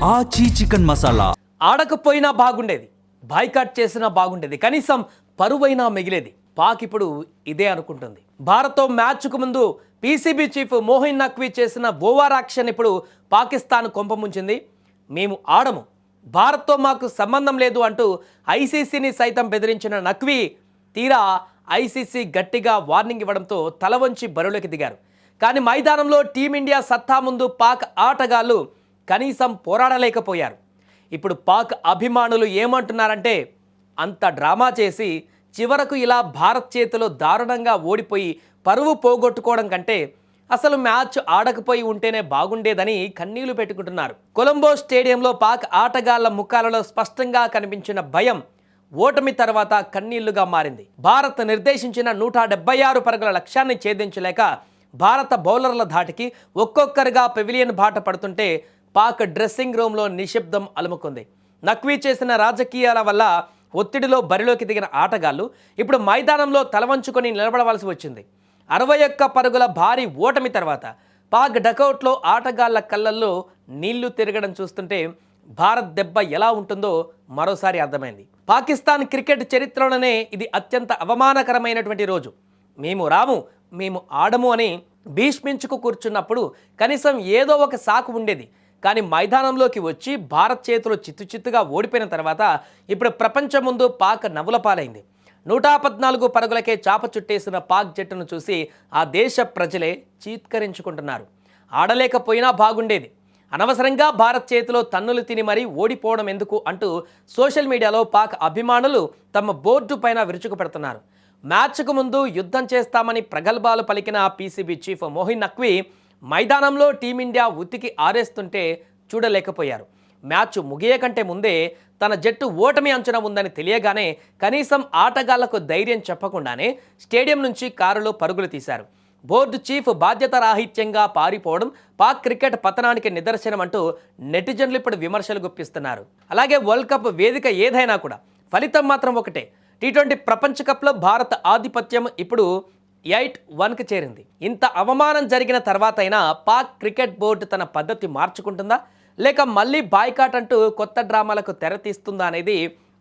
ఆచి చికెన్ మసాలా. ఆడకపోయినా బాగుండేది, బాయ్కాట్ చేసినా బాగుండేది, కనీసం పరువైనా మిగిలేది. పాక్ ఇప్పుడు ఇదే అనుకుంటుంది. భారత్తో మ్యాచ్కు ముందు పీసీబీ చీఫ్ మోహిన్ నఖ్వీ చేసిన ఓవర్ యాక్షన్ ఇప్పుడు పాకిస్తాన్ కొంపముంచింది. మేము ఆడము, భారత్తో మాకు సంబంధం లేదు అంటూ ఐసీసీని సైతం బెదిరించిన నఖ్వీ తీరా ఐసీసీ గట్టిగా వార్నింగ్ ఇవ్వడంతో తల వంచి బరువులోకి దిగారు. కానీ మైదానంలో టీమిండియా సత్తా ముందు పాక్ ఆటగాళ్లు కనీసం పోరాడలేకపోయారు. ఇప్పుడు పాక్ అభిమానులు ఏమంటున్నారంటే, అంత డ్రామా చేసి చివరకు ఇలా భారత్ చేతిలో దారుణంగా ఓడిపోయి పరువు పోగొట్టుకోవడం కంటే అసలు మ్యాచ్ ఆడకపోయి ఉంటేనే బాగుండేదని కన్నీళ్లు పెట్టుకుంటున్నారు. కొలంబో స్టేడియంలో పాక్ ఆటగాళ్ల ముఖాలలో స్పష్టంగా కనిపించిన భయం ఓటమి తర్వాత కన్నీళ్లుగా మారింది. భారత్ నిర్దేశించిన 176 పరుగుల లక్ష్యాన్ని ఛేదించలేక భారత బౌలర్ల ధాటికి ఒక్కొక్కరుగా పెవిలియన్ బాట పడుతుంటే పాక్ డ్రెస్సింగ్ రూమ్లో నిశ్శబ్దం అలుముకుంది. నఖ్వీ చేసిన రాజకీయాల వల్ల ఒత్తిడిలో బరిలోకి దిగిన ఆటగాళ్లు ఇప్పుడు మైదానంలో తలవంచుకొని నిలబడవలసి వచ్చింది. 61 పరుగుల భారీ ఓటమి తర్వాత పాక్ డకౌట్లో ఆటగాళ్ల కళ్ళల్లో నీళ్లు తిరగడం చూస్తుంటే భారత్ దెబ్బ ఎలా ఉంటుందో మరోసారి అర్థమైంది. పాకిస్తాన్ క్రికెట్ చరిత్రలోనే ఇది అత్యంత అవమానకరమైనటువంటి రోజు. మేము రాము, మేము ఆడము అని భీష్మించుకు కూర్చున్నప్పుడు కనీసం ఏదో ఒక సాకు ఉండేది. కానీ మైదానంలోకి వచ్చి భారత్ చేతిలో చిత్తుచిత్తుగా ఓడిపోయిన తర్వాత ఇప్పుడు ప్రపంచం ముందు పాక్ నవ్వుల పాలైంది. 114 పరుగులకే చాప చుట్టేసిన పాక్ జట్టును చూసి ఆ దేశ ప్రజలే చీత్కరించుకుంటున్నారు. ఆడలేకపోయినా బాగుండేది, అనవసరంగా భారత్ చేతిలో తన్నులు తిని మరీ ఓడిపోవడం ఎందుకు అంటూ సోషల్ మీడియాలో పాక్ అభిమానులు తమ బోర్డు పైన విరుచుకు పెడుతున్నారు. మ్యాచ్కు ముందు యుద్ధం చేస్తామని ప్రగల్భాలు పలికిన పీసీబీ చీఫ్ మోహిన్ నఖ్వీ మైదానంలో టీమిండియా ఉతికి ఆరేస్తుంటే చూడలేకపోయారు. మ్యాచ్ ముగియే కంటే ముందే తన జట్టు ఓటమి అంచనా ఉందని తెలియగానే కనీసం ఆటగాళ్లకు ధైర్యం చెప్పకుండానే స్టేడియం నుంచి కారులో పరుగులు తీశారు. బోర్డు చీఫ్ బాధ్యత రాహిత్యంగా పారిపోవడం పాక్ క్రికెట్ పతనానికి నిదర్శనం అంటూ నెటిజన్లు ఇప్పుడు విమర్శలు గుప్పిస్తున్నారు. అలాగే వరల్డ్ కప్ వేదిక ఏదైనా కూడా ఫలితం మాత్రం ఒకటే. టీ20 ప్రపంచ కప్లో భారత ఆధిపత్యం ఇప్పుడు 8-1కి చేరింది. ఇంత అవమానం జరిగిన తర్వాత అయినా పాక్ క్రికెట్ బోర్డు తన పద్ధతి మార్చుకుంటుందా, లేక మళ్ళీ బాయ్కాట్ అంటూ కొత్త డ్రామాలకు తెరతీస్తుందా అనేది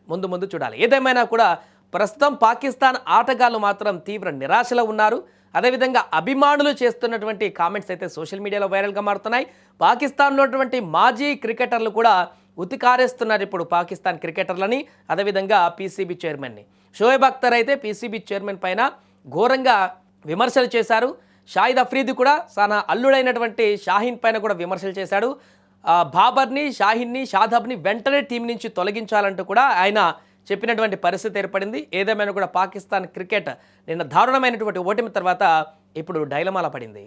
ముందు చూడాలి. ఏదేమైనా కూడా ప్రస్తుతం పాకిస్తాన్ ఆటగాళ్లు మాత్రం తీవ్ర నిరాశలో ఉన్నారు. అదేవిధంగా అభిమానులు చేస్తున్నటువంటి కామెంట్స్ అయితే సోషల్ మీడియాలో వైరల్గా మారుతున్నాయి. పాకిస్తాన్లో ఉన్నటువంటి మాజీ క్రికెటర్లు కూడా ఉతికారేస్తున్నారు ఇప్పుడు పాకిస్తాన్ క్రికెటర్లని, అదేవిధంగా పీసీబీ చైర్మన్ని. షోయబ్ అఖ్తర్ అయితే పీసీబీ చైర్మన్ పైన ఘోరంగా విమర్శలు చేశారు. షాహిద్ అఫ్రీది కూడా తన అల్లుడైనటువంటి షాహీన్ పైన కూడా విమర్శలు చేశాడు. బాబర్ని, షాహీన్ని, షాదాబ్ని వెంటనే టీం నుంచి తొలగించాలంటూ కూడా ఆయన చెప్పినటువంటి పరిస్థితి ఏర్పడింది. ఏదేమైనా కూడా పాకిస్తాన్ క్రికెట్ నిన్న దారుణమైనటువంటి ఓటమి తర్వాత ఇప్పుడు డైలమాల పడింది.